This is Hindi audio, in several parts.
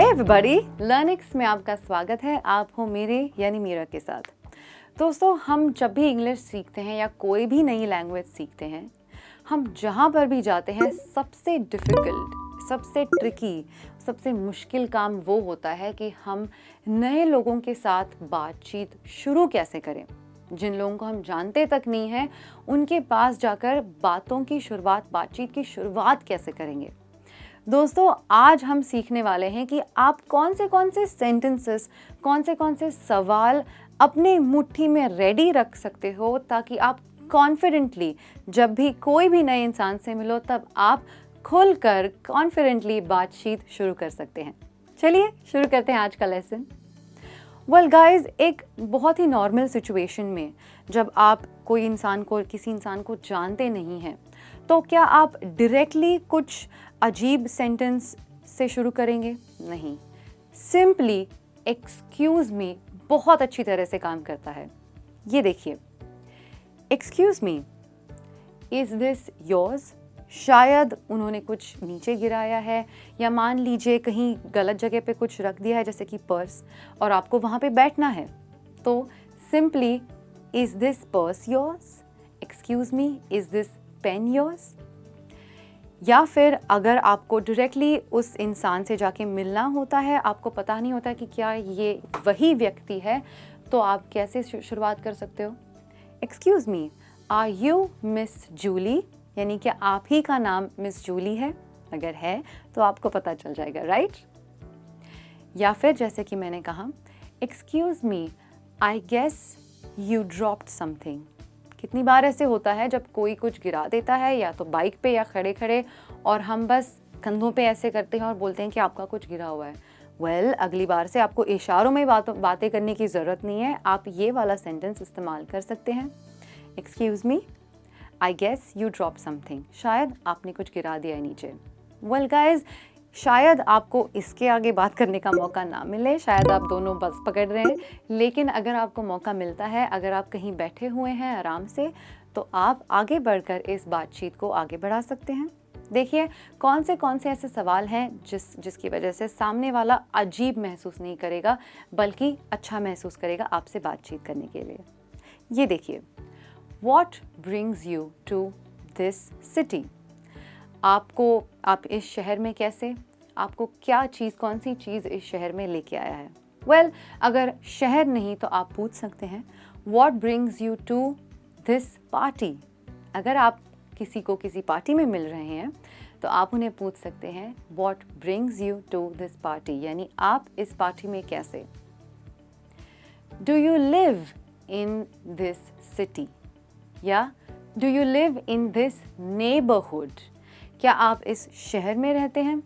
एवरीबॉडी, लर्निक्स में आपका स्वागत है। आप हो मेरे यानी मीरा के साथ। दोस्तों, हम जब भी इंग्लिश सीखते हैं या कोई भी नई लैंग्वेज सीखते हैं, हम जहाँ पर भी जाते हैं सबसे डिफ़िकल्ट, सबसे ट्रिकी, सबसे मुश्किल काम वो होता है कि हम नए लोगों के साथ बातचीत शुरू कैसे करें। जिन लोगों को हम जानते तक नहीं हैं, उनके पास जाकर बातों की शुरुआत, बातचीत की शुरुआत कैसे करेंगे। दोस्तों, आज हम सीखने वाले हैं कि आप कौन से सेंटेंसेस, कौन से सवाल अपने मुट्ठी में रेडी रख सकते हो ताकि आप कॉन्फिडेंटली जब भी कोई भी नए इंसान से मिलो तब आप खुलकर कॉन्फिडेंटली बातचीत शुरू कर सकते हैं। चलिए शुरू करते हैं आज का लेसन। वेल गाइज, एक बहुत ही नॉर्मल सिचुएशन में जब आप किसी इंसान को जानते नहीं हैं, तो क्या आप डायरेक्टली कुछ अजीब सेंटेंस से शुरू करेंगे? नहीं, सिंपली एक्सक्यूज़ मी बहुत अच्छी तरह से काम करता है। ये देखिए, excuse me, is this yours? शायद उन्होंने कुछ नीचे गिराया है, या मान लीजिए कहीं गलत जगह पे कुछ रख दिया है, जैसे कि पर्स, और आपको वहाँ पे बैठना है, तो simply is this purse yours? Excuse me, is this pen yours? या फिर अगर आपको डायरेक्टली उस इंसान से जाके मिलना होता है, आपको पता नहीं होता कि क्या ये वही व्यक्ति है, तो आप कैसे शुरुआत कर सकते हो? Excuse me, are you Miss Julie? यानी कि आप ही का नाम मिस जूली है? अगर है तो आपको पता चल जाएगा, राइट? या फिर जैसे कि मैंने कहा, excuse me, I guess you dropped something. कितनी बार ऐसे होता है जब कोई कुछ गिरा देता है, या तो बाइक पे या खड़े खड़े, और हम बस कंधों पे ऐसे करते हैं और बोलते हैं कि आपका कुछ गिरा हुआ है। वेल, अगली बार से आपको इशारों में बातें करने की ज़रूरत नहीं है, आप ये वाला सेंटेंस इस्तेमाल कर सकते हैं। Excuse me, I guess you drop something. शायद आपने कुछ गिरा दिया है नीचे। वेल गाइज, शायद आपको इसके आगे बात करने का मौका ना मिले, शायद आप दोनों बस पकड़ रहे हैं, लेकिन अगर आपको मौका मिलता है, अगर आप कहीं बैठे हुए हैं आराम से, तो आप आगे बढ़कर इस बातचीत को आगे बढ़ा सकते हैं। देखिए, कौन से ऐसे सवाल हैं जिसकी वजह से सामने वाला अजीब महसूस नहीं करेगा, बल्कि अच्छा महसूस करेगा आपसे बातचीत करने के लिए। ये देखिए, What brings you to this city? आप इस शहर में कैसे? आपको कौन सी चीज़ इस शहर में लेके आया है? Well, अगर शहर नहीं तो आप पूछ सकते हैं What brings you to this party? अगर आप किसी पार्टी में मिल रहे हैं तो आप उन्हें पूछ सकते हैं What brings you to this party? यानी आप इस पार्टी में कैसे? Do you live in this city? या do you live in this neighbourhood? क्या आप इस शहर में रहते हैं?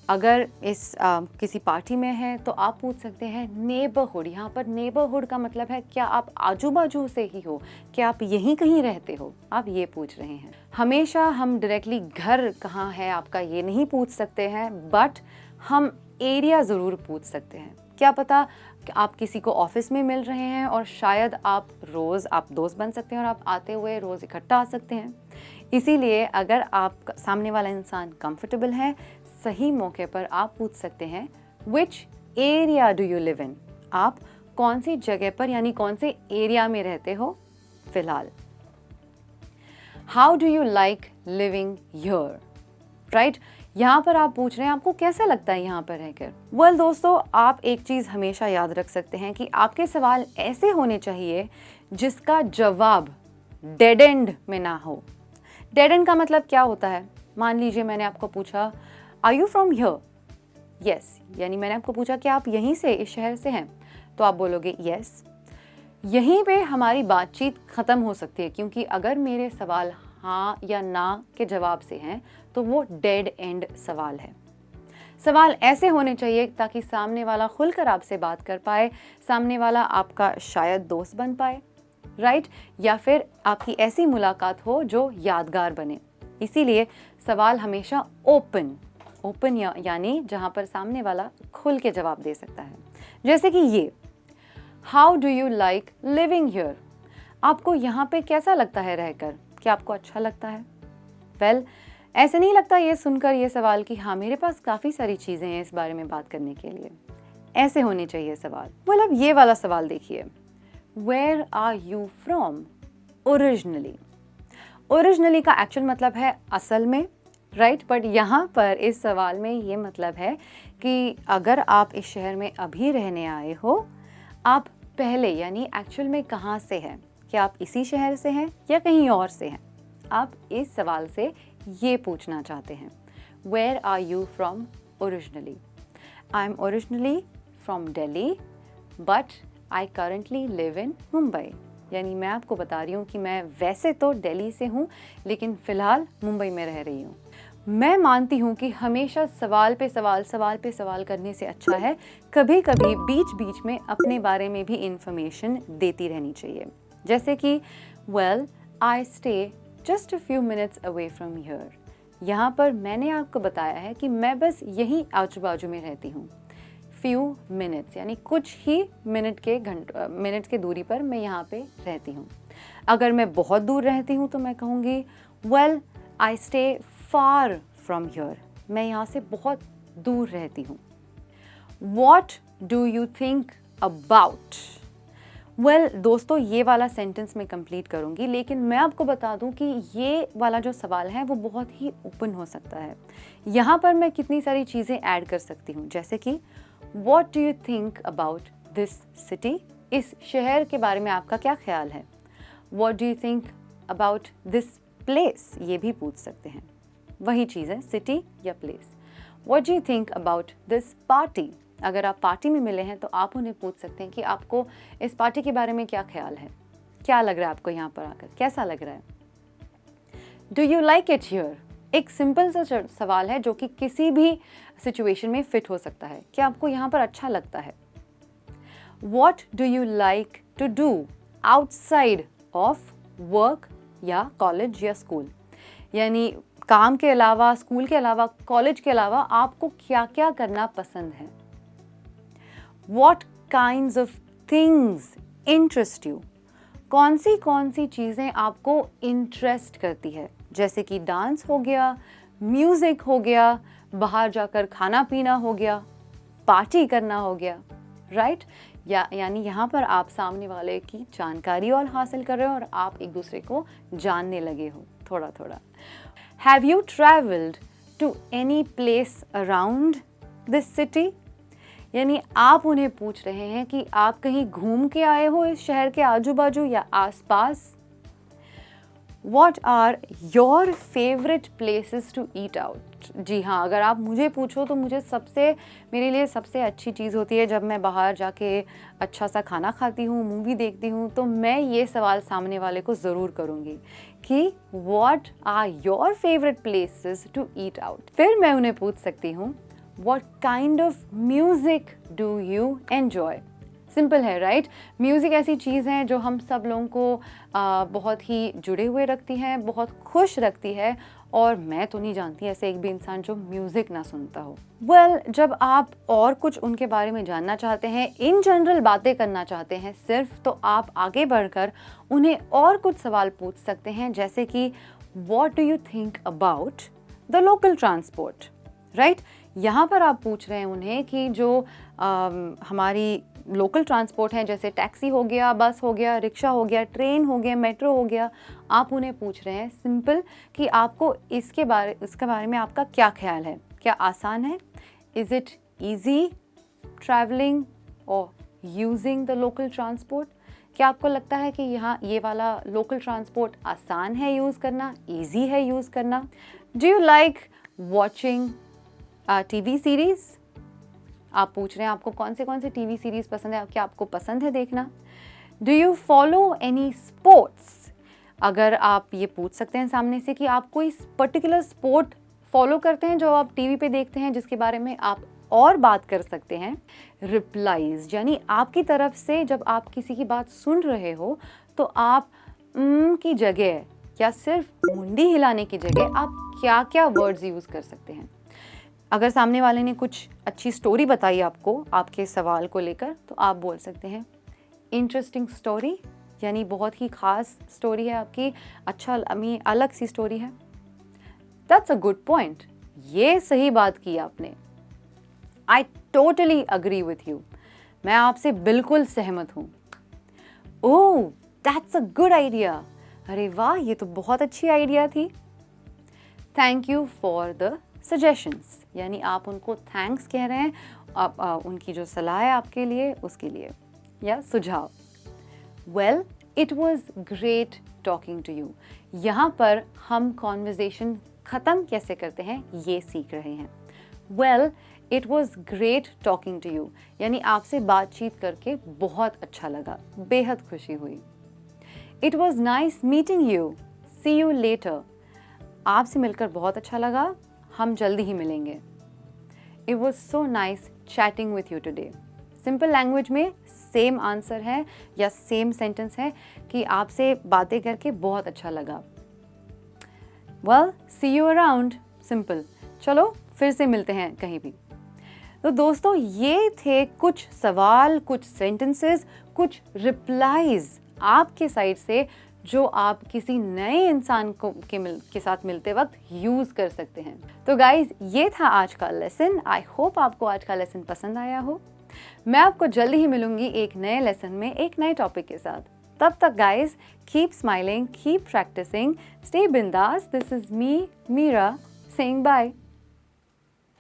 अगर किसी पार्टी में है तो आप पूछ सकते हैं नेबरहुड। यहाँ पर नेबरहुड का मतलब है क्या आप आजू बाजू से ही हो, क्या आप यहीं कहीं रहते हो, आप ये पूछ रहे हैं। हमेशा हम डायरेक्टली घर कहाँ है आपका ये नहीं पूछ सकते हैं, बट हम एरिया ज़रूर पूछ सकते हैं। क्या पता आप किसी को ऑफिस में मिल रहे हैं और शायद आप दोस्त बन सकते हैं और आप आते हुए रोज़ इकट्ठा आ सकते हैं। इसीलिए अगर आप सामने वाला इंसान कंफर्टेबल है, सही मौके पर आप पूछ सकते हैं which area do you live in? आप कौन सी जगह पर यानी कौन से एरिया में रहते हो फिलहाल? How do you like living here? Right, यहाँ पर आप पूछ रहे हैं आपको कैसा लगता है यहाँ पर रहकर। वेल दोस्तों, आप एक चीज़ हमेशा याद रख सकते हैं कि आपके सवाल ऐसे होने चाहिए जिसका जवाब डेड एंड में ना हो। डेड एंड का मतलब क्या होता है? मान लीजिए मैंने आपको पूछा are you from here? Yes, यानी मैंने आपको पूछा कि आप यहीं से, इस शहर से हैं, तो आप बोलोगे यस। यहीं पे हमारी बातचीत ख़त्म हो सकती है, क्योंकि अगर मेरे सवाल हाँ या ना के जवाब से हैं तो वो डेड एंड सवाल है। सवाल ऐसे होने चाहिए ताकि सामने वाला खुलकर आपसे बात कर पाए, सामने वाला आपका शायद दोस्त बन पाए, राइट? या फिर आपकी ऐसी मुलाकात हो जो यादगार बने। इसीलिए सवाल हमेशा ओपन यानी जहाँ पर सामने वाला खुल के जवाब दे सकता है। जैसे कि ये, how do you like living here? आपको यहाँ पे कैसा लगता है रहकर? क्या आपको अच्छा लगता है? वेल, ऐसे नहीं लगता ये सुनकर ये सवाल कि हाँ मेरे पास काफ़ी सारी चीज़ें हैं इस बारे में बात करने के लिए? ऐसे होने चाहिए सवाल। मतलब ये वाला सवाल देखिए, where are you from originally. Originally का एक्चुअल मतलब है असल में, राइट? बट यहाँ पर इस सवाल में ये मतलब है कि अगर आप इस शहर में अभी रहने आए हो, आप पहले यानी एक्चुअल में कहाँ से हैं? क्या आप इसी शहर से हैं या कहीं और से हैं? आप इस सवाल से ये पूछना चाहते हैं, where are you from originally. I am originally from Delhi but I currently live in Mumbai. यानी मैं आपको बता रही हूँ कि मैं वैसे तो दिल्ली से हूँ लेकिन फ़िलहाल मुंबई में रह रही हूँ। मैं मानती हूँ कि हमेशा सवाल पे सवाल करने से अच्छा है कभी कभी बीच बीच में अपने बारे में भी इंफॉर्मेशन देती रहनी चाहिए। जैसे कि well I stay just a few minutes away from here. यहाँ पर मैंने आपको बताया है कि मैं बस यहीं आजू बाजू में रहती हूँ। फ्यू मिनट्स यानी कुछ ही मिनट के दूरी पर मैं यहाँ पे रहती हूँ। अगर मैं बहुत दूर रहती हूँ तो मैं कहूँगी well I stay far from here. मैं यहाँ से बहुत दूर रहती हूँ। What do you think about. Well दोस्तों ये वाला सेंटेंस मैं कंप्लीट करूँगी, लेकिन मैं आपको बता दूँ कि ये वाला जो सवाल है वो बहुत ही ओपन हो सकता है। यहाँ पर मैं कितनी सारी चीज़ें ऐड कर सकती हूँ, जैसे कि what do you think about this city. इस शहर के बारे में आपका क्या ख्याल है। What do you think about this place, ये भी पूछ सकते हैं। वही चीज़ है सिटी या place. What do you think about this party. अगर आप पार्टी में मिले हैं तो आप उन्हें पूछ सकते हैं कि आपको इस पार्टी के बारे में क्या ख्याल है, क्या लग रहा है आपको यहाँ पर आकर, कैसा लग रहा है। Do you like it here. एक सिंपल सा सवाल है जो कि किसी भी सिचुएशन में फिट हो सकता है। क्या आपको यहाँ पर अच्छा लगता है। What do you like to do outside of work या कॉलेज या स्कूल। यानी काम के अलावा, स्कूल के अलावा, कॉलेज के अलावा आपको क्या क्या करना पसंद है। What kinds of things interest you? कौन सी चीज़ें आपको इंटरेस्ट करती है, जैसे कि डांस हो गया, म्यूज़िक हो गया, बाहर जाकर खाना पीना हो गया, पार्टी करना हो गया, राइट? यानी यहाँ पर आप सामने वाले की जानकारी और हासिल कर रहे हो और आप एक दूसरे को जानने लगे हो थोड़ा थोड़ा। Have you traveled to any place around this city? यानी आप उन्हें पूछ रहे हैं कि आप कहीं घूम के आए हो इस शहर के आजू बाजू या आसपास। What are your favorite places to eat out? जी हाँ, अगर आप मुझे पूछो तो मेरे लिए सबसे अच्छी चीज़ होती है जब मैं बाहर जाके अच्छा सा खाना खाती हूँ, मूवी देखती हूँ, तो मैं ये सवाल सामने वाले को ज़रूर करूँगी कि What are your favorite places to eat out? फिर मैं उन्हें पूछ सकती हूँ What kind of music do you enjoy? Simple है, राइट? म्यूज़िक ऐसी चीज़ है जो हम सब लोगों को बहुत ही जुड़े हुए रखती है, बहुत खुश रखती है, और मैं तो नहीं जानती ऐसे एक भी इंसान जो म्यूज़िक ना सुनता हो। वेल जब आप और कुछ उनके बारे में जानना चाहते हैं, इन जनरल बातें करना चाहते हैं सिर्फ, तो आप आगे बढ़कर उन्हें और कुछ सवाल पूछ सकते हैं, जैसे कि What do you think about the local transport? Right? यहाँ पर आप पूछ रहे हैं उन्हें कि जो हमारी लोकल ट्रांसपोर्ट है, जैसे टैक्सी हो गया, बस हो गया, रिक्शा हो गया, ट्रेन हो गया, मेट्रो हो गया, आप उन्हें पूछ रहे हैं सिंपल कि आपको इसके बारे में आपका क्या ख्याल है। क्या आसान है? इज़ इट ईजी ट्रैवलिंग और यूजिंग द लोकल ट्रांसपोर्ट। क्या आपको लगता है कि यहाँ ये वाला लोकल ट्रांसपोर्ट आसान है यूज़ करना, ईजी है यूज़ करना। Do you like watching TV series. आप पूछ रहे हैं आपको कौन से टीवी सीरीज़ पसंद है, क्या आपको पसंद है देखना। Do you follow any sports. अगर आप ये पूछ सकते हैं सामने से कि आप कोई पर्टिकुलर स्पोर्ट फॉलो करते हैं जो आप टीवी पे देखते हैं, जिसके बारे में आप और बात कर सकते हैं। रिप्लाईज यानी आपकी तरफ से जब आप किसी की बात सुन रहे हो तो आप की जगह या सिर्फ मुंडी हिलाने की जगह आप क्या क्या वर्ड्स यूज़ कर सकते हैं। अगर सामने वाले ने कुछ अच्छी स्टोरी बताई आपको आपके सवाल को लेकर, तो आप बोल सकते हैं इंटरेस्टिंग स्टोरी, यानी बहुत ही ख़ास स्टोरी है आपकी, अच्छा अलग सी स्टोरी है। दैट्स अ गुड पॉइंट, ये सही बात की आपने। I totally agree with you, मैं आपसे बिल्कुल सहमत हूँ। Oh that's a good idea, अरे वाह ये तो बहुत अच्छी आइडिया थी। Thank you for the suggestions, यानी आप उनको थैंक्स कह रहे हैं, आप उनकी जो सलाह है आपके लिए उसके लिए, या सुझाव। Well it was great talking to you. यहाँ पर हम कॉन्वर्जेशन ख़त्म कैसे करते हैं ये सीख रहे हैं। Well it was great talking to you, यानी आपसे बातचीत करके बहुत अच्छा लगा, बेहद खुशी हुई। It was nice meeting you, see you later, आपसे मिलकर बहुत अच्छा लगा, हम जल्दी ही मिलेंगे। It was so nice chatting with you today. Simple language में सेम आंसर है या सेम सेंटेंस है कि आपसे बातें करके बहुत अच्छा लगा। Well see you around, simple, चलो फिर से मिलते हैं कहीं भी। तो दोस्तों ये थे कुछ सवाल, कुछ सेंटेंसेस, कुछ रिप्लाईज आपके साइड से जो आप किसी नए इंसान के साथ मिलते वक्त यूज़ कर सकते हैं। तो गाइज ये था आज का लेसन। आई होप आपको आज का लेसन पसंद आया हो। मैं आपको जल्दी ही मिलूंगी एक नए लेसन में एक नए टॉपिक के साथ। तब तक guys keep smiling, keep practising, stay बिंदास। This is me Meera saying bye.